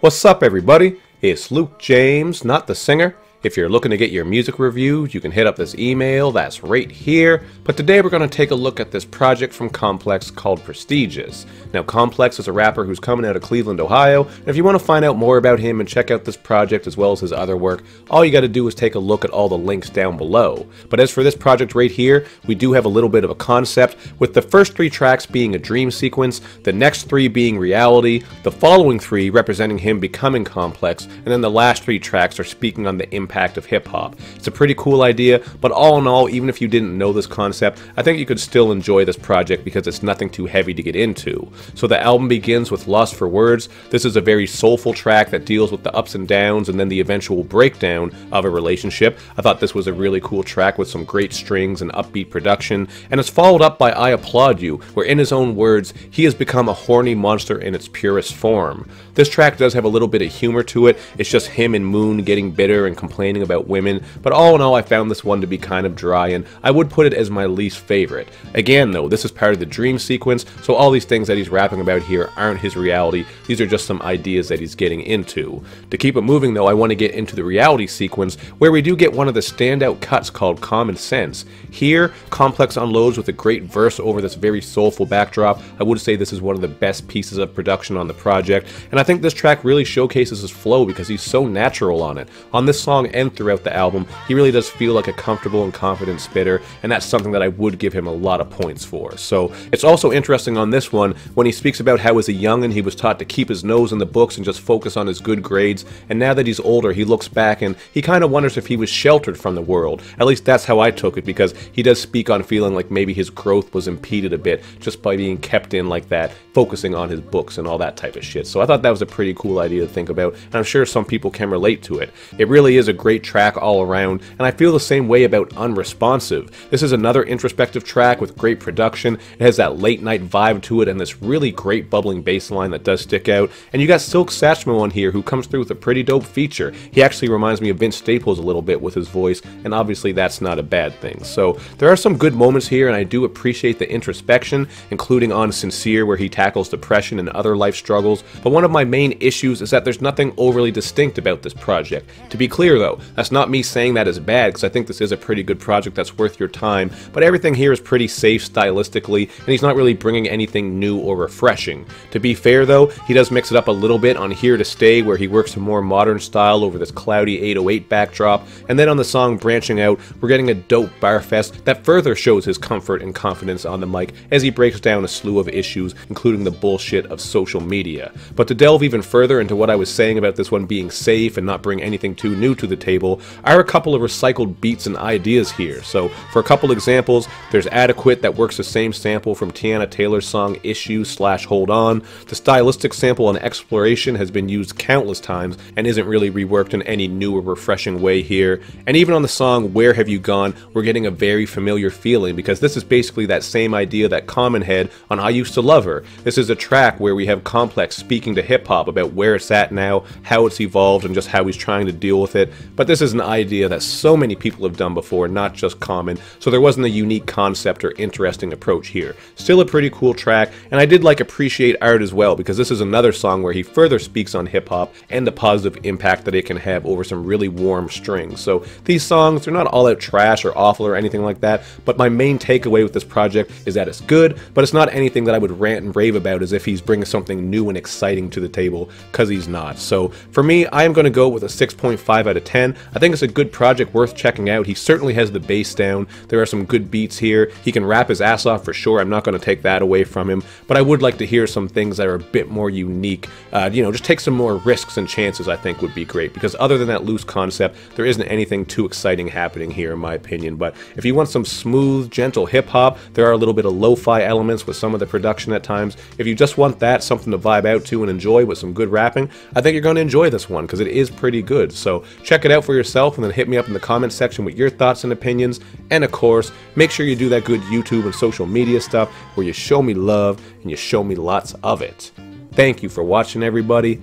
What's up, everybody? It's Luke James, not the singer. If you're looking to get your music reviewed, you can hit up this email that's right here. But today we're going to take a look at this project from Komplex called Prestigious. Now, Komplex is a rapper who's coming out of Cleveland, Ohio, and if you want to find out more about him and check out this project as well as his other work, all you got to do is take a look at all the links down below. But as for this project right here, we do have a little bit of a concept, with the first 3 tracks being a dream sequence, the next 3 being reality, the following 3 representing him becoming Komplex, and then the last 3 tracks are speaking on the impact of hip-hop. It's a pretty cool idea, but all in all, even if you didn't know this concept, I think you could still enjoy this project because it's nothing too heavy to get into. So the album begins with Lost for Words. This is a very soulful track that deals with the ups and downs and then the eventual breakdown of a relationship. I thought this was a really cool track with some great strings and upbeat production, and it's followed up by I Applaud You, where in his own words, he has become a horny monster in its purest form. This track does have a little bit of humor to it. It's just him and Moon getting bitter and complaining about women, but all in all, I found this one to be kind of dry, and I would put it as my least favorite. Again though, this is part of the dream sequence, so all these things that he's rapping about here aren't his reality. These are just some ideas that he's getting into. To keep it moving though, I want to get into the reality sequence, where we do get one of the standout cuts called Common Sense. Here, Komplex unloads with a great verse over this very soulful backdrop. I would say this is one of the best pieces of production on the project, and I think this track really showcases his flow because he's so natural on it. On this song and throughout the album, he really does feel like a comfortable and confident spitter, and that's something that I would give him a lot of points for. So it's also interesting on this one when he speaks about how as a youngin' he was taught to keep his nose in the books and just focus on his good grades, and now that he's older he looks back and he kind of wonders if he was sheltered from the world. At least that's how I took it, because he does speak on feeling like maybe his growth was impeded a bit just by being kept in like that, focusing on his books and all that type of shit. So I thought that was a pretty cool idea to think about, and I'm sure some people can relate to it. It really is a great track all around, and I feel the same way about Unresponsive. This is another introspective track with great production. It has that late night vibe to it and this really great bubbling bass line that does stick out. And you got Silk Satchmo on here who comes through with a pretty dope feature. He actually reminds me of Vince Staples a little bit with his voice, and obviously that's not a bad thing. So there are some good moments here, and I do appreciate the introspection, including on Sincere where he tackles depression and other life struggles. But one of my main issues is that there's nothing overly distinct about this project. To be clear though, that's not me saying that is bad, because I think this is a pretty good project that's worth your time, but everything here is pretty safe stylistically, and he's not really bringing anything new or refreshing. To be fair though, he does mix it up a little bit on Here to Stay, where he works a more modern style over this cloudy 808 backdrop, and then on the song Branching Out, we're getting a dope bar fest that further shows his comfort and confidence on the mic as he breaks down a slew of issues, including the bullshit of social media. But to delve even further into what I was saying about this one being safe and not bring anything too new to the table, are a couple of recycled beats and ideas here. So for a couple examples, there's Adequate that works the same sample from Tiana Taylor's song Issue/Hold On. The stylistic sample on Exploration has been used countless times and isn't really reworked in any new or refreshing way here. And even on the song Where Have You Gone, we're getting a very familiar feeling, because this is basically that same idea that Common had on I Used to Love Her. This is a track where we have Komplex speaking to hip-hop about where it's at now, how it's evolved, and just how he's trying to deal with it. But this is an idea that so many people have done before, not just Common, so there wasn't a unique concept or interesting approach here. Still a pretty cool track, and I did appreciate Art as well, because this is another song where he further speaks on hip-hop and the positive impact that it can have over some really warm strings. So these songs, they're not all out trash or awful or anything like that, but my main takeaway with this project is that it's good, but it's not anything that I would rant and rave about as if he's bringing something new and exciting to the table, because he's not. So for me, I am going to go with a 6.5 out of 10. I think it's a good project worth checking out. He certainly has the bass down. There are some good beats here. He can rap his ass off for sure. I'm not going to take that away from him, but I would like to hear some things that are a bit more unique. Just take some more risks and chances, I think would be great, because other than that loose concept, there isn't anything too exciting happening here in my opinion. But if you want some smooth, gentle hip-hop, there are a little bit of lo-fi elements with some of the production at times. If you just want that, something to vibe out to and enjoy with some good rapping, I think you're going to enjoy this one, because it is pretty good. So check it out for yourself, and then hit me up in the comment section with your thoughts and opinions. And of course, make sure you do that good YouTube and social media stuff where you show me love and you show me lots of it. Thank you for watching, everybody.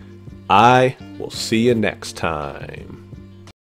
I will see you next time.